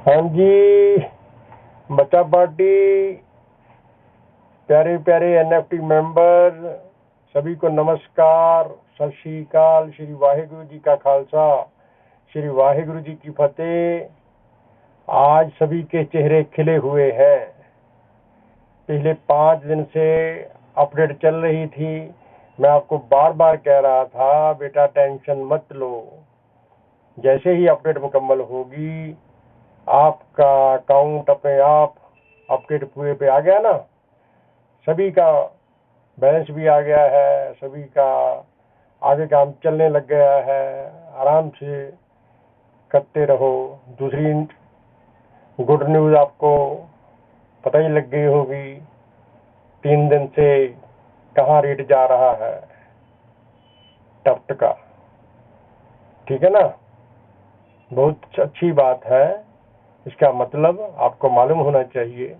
हाँ जी, बच्चा पार्टी, प्यारे प्यारे एनएफटी मेंबर, सभी को नमस्कार, सत श्री अकाल, श्री वाहिगुरु जी का खालसा, श्री वाहिगुरु जी की फतेह। आज सभी के चेहरे खिले हुए हैं। पिछले 5 दिन से अपडेट चल रही थी। मैं आपको बार बार कह रहा था, बेटा टेंशन मत लो। जैसे ही अपडेट मुकम्मल होगी, आपका अकाउंट अपने आप अपडेट पूरे पे आ गया ना, सभी का बैलेंस भी आ गया है, सभी का आगे काम चलने लग गया है। आराम से करते रहो। दूसरी गुड न्यूज़ आपको पता ही लग गई होगी, 3 दिन से कहाँ रेट जा रहा है टफ्ट का। ठीक है ना, बहुत अच्छी बात है। इसका मतलब आपको मालूम होना चाहिए।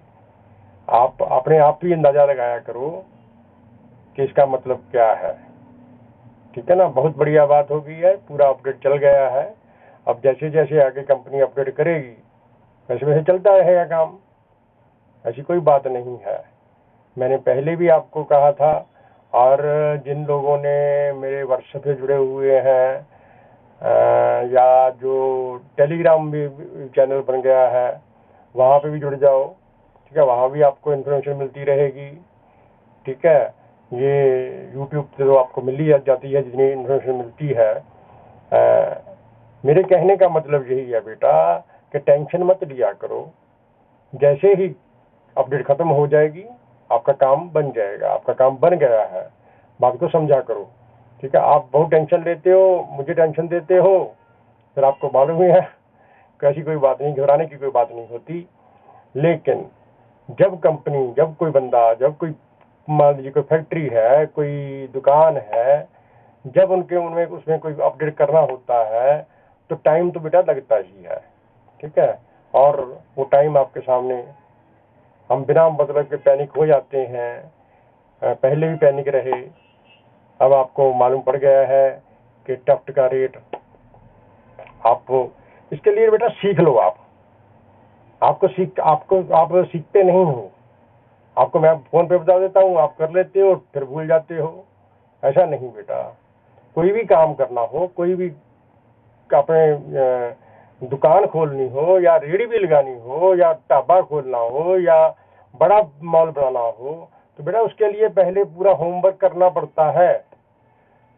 आप अपने आप ही अंदाजा लगाया करो कि इसका मतलब क्या है। ठीक है ना, बहुत बढ़िया बात हो गई है। पूरा अपडेट चल गया है। अब जैसे जैसे आगे कंपनी अपडेट करेगी, वैसे वैसे चलता रहेगा काम। ऐसी कोई बात नहीं है। मैंने पहले भी आपको कहा था, और जिन लोगों ने मेरे व्हाट्सएप से जुड़े हुए हैं, या जो टेलीग्राम भी चैनल बन गया है, वहाँ पे भी जुड़ जाओ। ठीक है, वहाँ भी आपको इन्फॉर्मेशन मिलती रहेगी। ठीक है, ये यूट्यूब से तो आपको मिल ही जाती है जितनी इन्फॉर्मेशन मिलती है। मेरे कहने का मतलब यही है बेटा कि टेंशन मत लिया करो। जैसे ही अपडेट खत्म हो जाएगी, आपका काम बन जाएगा। आपका काम बन गया है, बात को समझा करो। ठीक है, आप बहुत टेंशन लेते हो, मुझे टेंशन देते हो, फिर आपको मालूम ही है कैसी कोई बात नहीं, घबराने की कोई बात नहीं होती। लेकिन जब कंपनी, जब कोई बंदा, जब कोई मान लीजिए कोई फैक्ट्री है, कोई दुकान है, जब उनमें उसमें कोई अपडेट करना होता है, तो टाइम तो बेटा लगता ही है। ठीक है, और वो टाइम आपके सामने, हम बिना मतलब के पैनिक हो जाते हैं। पहले भी पैनिक रहे, अब आपको मालूम पड़ गया है कि टफ्ट का रेट। आप इसके लिए बेटा सीख लो। आप सीखते नहीं हो। आपको मैं फोन पे बता देता हूँ, आप कर लेते हो, फिर भूल जाते हो। ऐसा नहीं बेटा। कोई भी काम करना हो, कोई भी अपने दुकान खोलनी हो, या रेहड़ी भी लगानी हो, या ढाबा खोलना हो, या बड़ा मॉल बनाना हो, तो बेटा उसके लिए पहले पूरा होमवर्क करना पड़ता है।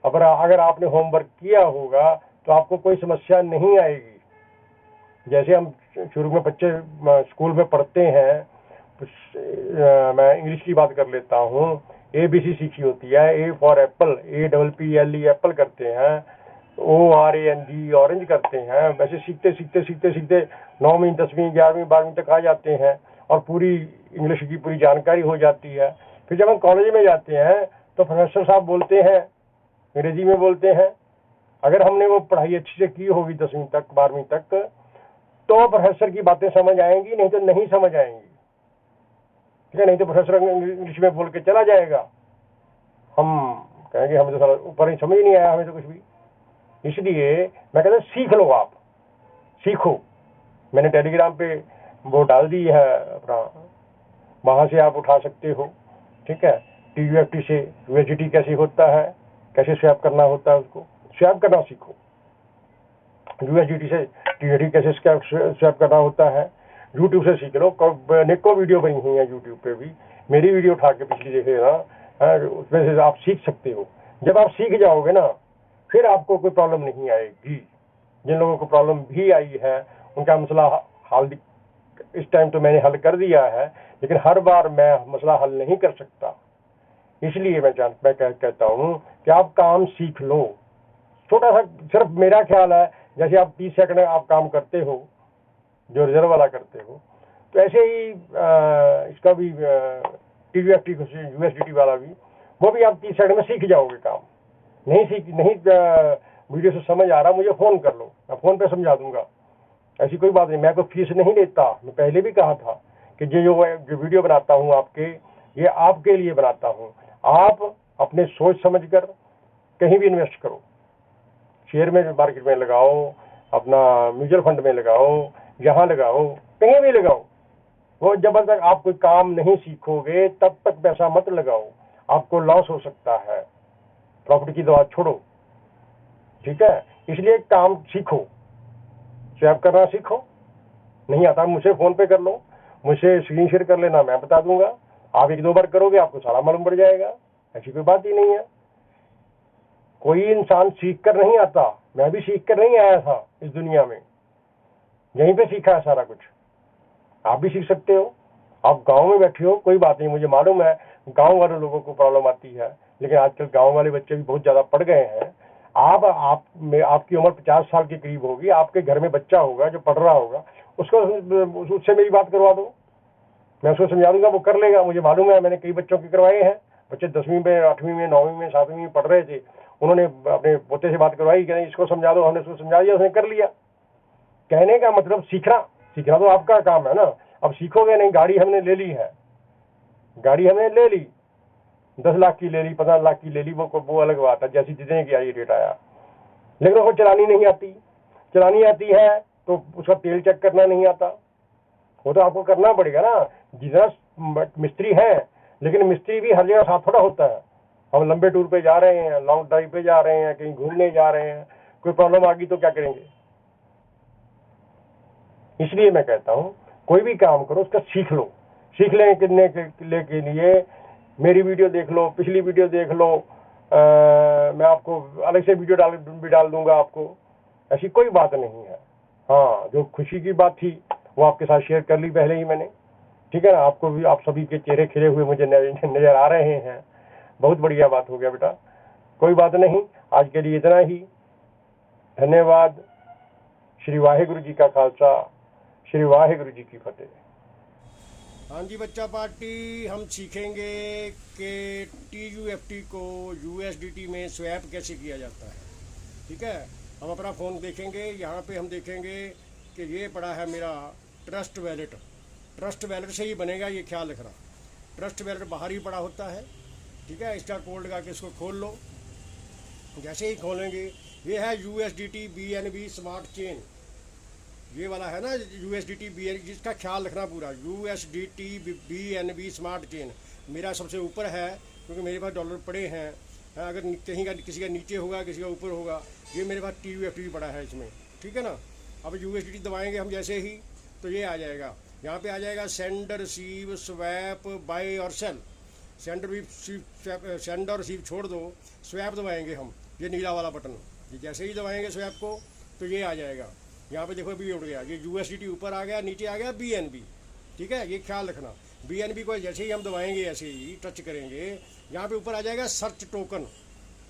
अगर आपने होमवर्क किया होगा तो आपको कोई समस्या नहीं आएगी। जैसे हम शुरू में बच्चे स्कूल में पढ़ते हैं, मैं इंग्लिश की बात कर लेता हूँ। ABC सीखी होती है, A for Apple, APPLE Apple करते हैं, ORANG ऑरेंज करते हैं। वैसे सीखते सीखते सीखते सीखते 9वीं 10वीं 11वीं 12वीं तक आ जाते हैं, और पूरी इंग्लिश की पूरी जानकारी हो जाती है। फिर जब हम कॉलेज में जाते हैं तो प्रोफेसर साहब बोलते हैं, अंग्रेजी में बोलते हैं। अगर हमने वो पढ़ाई अच्छी से की होगी 10वीं तक 12वीं तक, तो प्रोफेसर की बातें समझ आएंगी, नहीं तो नहीं समझ आएंगी। ठीक है, नहीं तो प्रोफेसर इंग्लिश में बोल के चला जाएगा, हम कहेंगे हमें तो सारा ऊपर ही समझ नहीं आया, हमें तो कुछ भी। इसलिए मैं कहता हूँ सीख लो। आप सीखो। मैंने टेलीग्राम पे वो डाल दी है अपना, वहां से आप उठा सकते हो। ठीक है, TUFT से USDT कैसे होता है, कैसे स्वैप करना होता है, उसको स्वैप करना सीखो। USDT से TUFT कैसे स्वैप करना होता है, यूट्यूब से सीख लो। अनेकों वीडियो बनी हुई है यूट्यूब पे भी, मेरी वीडियो उठा के पिछली देखे ना, उसमें से आप सीख सकते हो। जब आप सीख जाओगे ना, फिर आपको कोई प्रॉब्लम नहीं आएगी। जिन लोगों को प्रॉब्लम भी आई है, उनका मसला हाल इस टाइम तो मैंने हल कर दिया है, लेकिन हर बार मैं मसला हल नहीं कर सकता। इसलिए मैं कहता हूँ कि आप काम सीख लो। छोटा सा सिर्फ मेरा ख्याल है, जैसे आप 30 सेकंड आप काम करते हो, जो रिजर्व वाला करते हो, तो ऐसे ही इसका भी TUFT USDT वाला भी, वो भी आप 30 सेकंड में सीख जाओगे काम। नहीं वीडियो से समझ आ रहा, मुझे फोन कर लो, मैं फोन पे समझा दूंगा। ऐसी कोई बात नहीं। मैं कोई फीस नहीं लेता। मैं पहले भी कहा था कि जो वीडियो बनाता हूँ आपके, ये आपके लिए बनाता हूँ। आप अपने सोच समझ कर कहीं भी इन्वेस्ट करो। शेयर में मार्केट में लगाओ, अपना म्यूचुअल फंड में लगाओ, यहाँ लगाओ, कहीं भी लगाओ। वो जब तक आप कोई काम नहीं सीखोगे तब तक पैसा मत लगाओ, आपको लॉस हो सकता है। प्रॉपर्टी की दवा छोड़ो, ठीक है। इसलिए काम सीखो, स्वैप करना सीखो। नहीं आता मुझसे फोन पे कर लो, मुझसे स्क्रीन शेयर कर लेना, मैं बता दूंगा। आप 1-2 बार करोगे आपको सारा मालूम पड़ जाएगा, ऐसी कोई बात ही नहीं है। कोई इंसान सीख कर नहीं आता, मैं भी सीख कर नहीं आया था इस दुनिया में, यहीं पे सीखा है सारा कुछ। आप भी सीख सकते हो। आप गांव में बैठे हो, कोई बात नहीं, मुझे मालूम है गांव वाले लोगों को प्रॉब्लम आती है, लेकिन आजकल गांव वाले बच्चे भी बहुत ज्यादा पढ़ गए हैं। आपकी उम्र 50 साल के करीब होगी, आपके घर में बच्चा होगा जो पढ़ रहा होगा, उसको उससे मेरी बात करवा दो, मैं उसको समझा दूंगा, वो कर लेगा। मुझे मालूम है, मैंने कई बच्चों के करवाए हैं। बच्चे 10वीं में, 8वीं में, 9वीं में, 7वीं में पढ़ रहे थे, उन्होंने अपने पोते से बात करवाई कि नहीं इसको समझा दो, हमने उसको समझा दिया, उसने कर लिया। कहने का मतलब सीखना तो आपका काम है ना। अब सीखोगे नहीं। गाड़ी हमने ले ली है, गाड़ी हमने ले ली, 10 लाख की ले ली, 15 लाख की ले ली, वो अलग बात है, जैसी जितने की आई रेट आया। लेकिन उसको चलानी नहीं आती। चलानी आती है तो उसका तेल चेक करना नहीं आता, वो तो आपको करना पड़ेगा ना। जितना मिस्त्री है, लेकिन मिस्त्री भी हर जगह साथ थोड़ा होता है। हम लंबे टूर पे जा रहे हैं, लॉन्ग ड्राइव पे जा रहे हैं, कहीं घूमने जा रहे हैं, कोई प्रॉब्लम आ गई तो क्या करेंगे। इसलिए मैं कहता हूं कोई भी काम करो उसका सीख लो। सीख लेने के लिए मेरी वीडियो देख लो, पिछली वीडियो देख लो, मैं आपको अलग से वीडियो डाल दूंगा आपको, ऐसी कोई बात नहीं है। हाँ, जो खुशी की बात थी वो आपके साथ शेयर कर ली पहले ही मैंने, ठीक है ना। आपको भी, आप सभी के चेहरे खिले हुए मुझे नजर आ रहे हैं, बहुत बढ़िया बात हो गया बेटा। कोई बात नहीं, आज के लिए इतना ही। धन्यवाद। श्री वाहेगुरु जी का खालसा, श्री वाहेगुरु जी की फतेह। हाँ जी बच्चा पार्टी, हम सीखेंगे कि TUFT को USDT में स्वैप कैसे किया जाता है, ठीक है। हम अपना फ़ोन देखेंगे, यहाँ पे हम देखेंगे कि ये पड़ा है मेरा ट्रस्ट वैलेट। ट्रस्ट वैलेट से ही बनेगा, ये ख्याल रखना। ट्रस्ट वैलेट बाहर ही पड़ा होता है, ठीक है। स्टार कोड लगा के इसको खोल लो। जैसे ही खोलेंगे, ये है USDT BNB स्मार्ट चेन, ये वाला है ना USDT BNB, जिसका ख्याल रखना पूरा। USDT BNB स्मार्ट चेन मेरा सबसे ऊपर है, क्योंकि मेरे पास डॉलर पड़े हैं। अगर कहीं का किसी का नीचे होगा, किसी का ऊपर होगा, ये मेरे पास TUFT भी पड़ा है इसमें, ठीक है ना। अब USDT दबाएंगे हम जैसे ही, तो ये आ जाएगा। यहाँ पे आ जाएगा सेंड, रिसीव, स्वैप, बाय और सेल। सेंड और रिसीव छोड़ दो, स्वैप दबाएंगे हम, ये नीला वाला बटन। ये जैसे ही दबाएंगे स्वैप को तो ये आ जाएगा। यहाँ पे देखो अभी उड़ गया, ये USDT ऊपर आ गया, नीचे आ गया BNB, ठीक है। ये ख्याल रखना। BNB को जैसे ही हम दबाएंगे, ऐसे ही टच करेंगे, यहाँ पे ऊपर आ जाएगा सर्च टोकन।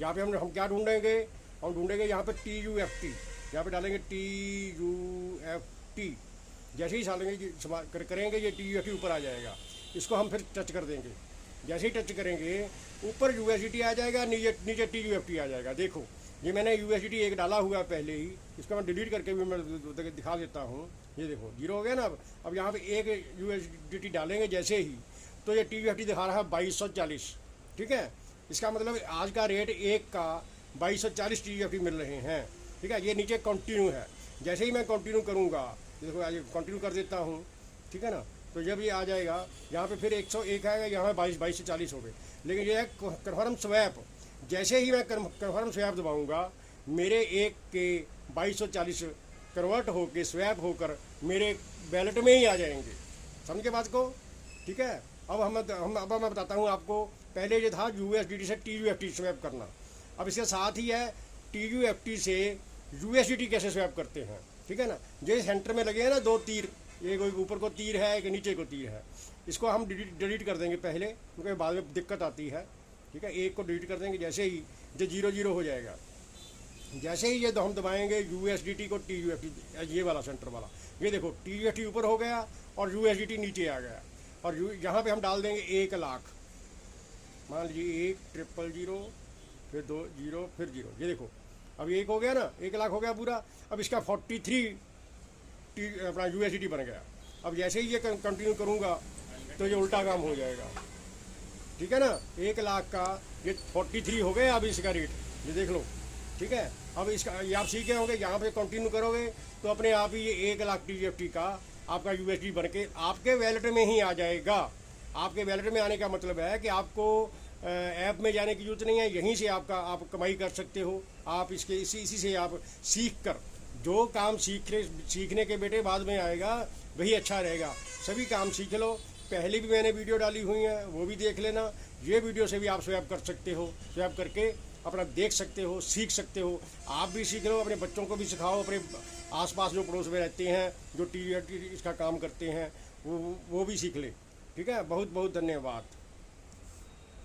यहाँ पे हम क्या ढूंढेंगे, हम ढूंढेंगे यहाँ पे TUFT, यहाँ पे डालेंगे TUFT। जैसे ही करेंगे ये TUFT ऊपर आ जाएगा। इसको हम फिर टच कर देंगे, जैसे ही टच करेंगे ऊपर USDT आ जाएगा, नीचे TUFT आ जाएगा। देखो ये मैंने USDT एक डाला हुआ है पहले ही, इसको मैं डिलीट करके भी मैं दिखा देता हूँ। ये देखो 0 हो गया ना। अब यहाँ पे एक USDT डालेंगे जैसे ही, तो ये TUFT दिखा रहा है 2240, ठीक है। इसका मतलब आज का रेट एक का 2240 TUFT मिल रहे हैं, ठीक है। ये नीचे कंटिन्यू है, जैसे ही मैं कंटिन्यू करूँगा, देखो आज कंटिन्यू कर देता हूँ, ठीक है ना। तो जब ये आ जाएगा, यहाँ पे फिर 101 आएगा, यहाँ 2240 हो गए। लेकिन ये है कन्फर्म स्वैप। जैसे ही मैं कन्फर्म स्वैप दबाऊंगा, मेरे एक के 2240 कन्वर्ट होके, स्वैप होकर मेरे वैलेट में ही आ जाएंगे। समझे बात को, ठीक है। अब मैं बताता हूँ आपको। पहले ये था USDT से TUFT स्वैप करना, अब इसके साथ ही है TUFT से USDT कैसे स्वैप करते हैं, ठीक है ना। जो सेंटर में लगे हैं ना 2 तीर, एक ऊपर को तीर है, एक नीचे को तीर है, इसको हम डिलीट कर देंगे पहले, क्योंकि बाद में दिक्कत आती है, ठीक है। एक को डिलीट कर देंगे, जैसे ही जो 0 हो जाएगा। जैसे ही ये हम दबाएंगे USDT को TUFT, ये वाला सेंटर वाला, ये देखो TUFT ऊपर हो गया और USDT नीचे आ गया। और यहाँ पे हम डाल देंगे 1 लाख, मान लीजिए 1,000,000, फिर 2 0, फिर 0। ये देखो अब 1 हो गया ना, 1 लाख हो गया पूरा। अब इसका 43 अपना USDT बन गया। अब जैसे ही ये कंटिन्यू करूँगा तो ये उल्टा काम हो जाएगा, ठीक है ना। 1 लाख का ये 43 हो गया अब इसका रेट, ये देख लो, ठीक है। अब इसका ये आप सीखे होंगे, यहाँ पे कंटिन्यू करोगे तो अपने आप ही ये 1 लाख TGFT का आपका USD बन के आपके वैलेट में ही आ जाएगा। आपके वैलेट में आने का मतलब है कि आपको ऐप में जाने की जरूरत नहीं है, यहीं से आप कमाई कर सकते हो। आप इसी से आप सीख कर जो काम सीखने के बेटे बाद में आएगा वही अच्छा रहेगा। सभी काम सीख लो। पहले भी मैंने वीडियो डाली हुई है, वो भी देख लेना। ये वीडियो से भी आप स्वैप कर सकते हो, स्वैप करके अपना देख सकते हो, सीख सकते हो। आप भी सीख लो, अपने बच्चों को भी सिखाओ, अपने आसपास जो पड़ोस में रहते हैं जो TGFT इसका काम करते हैं वो भी सीख ले। ठीक है, बहुत बहुत धन्यवाद।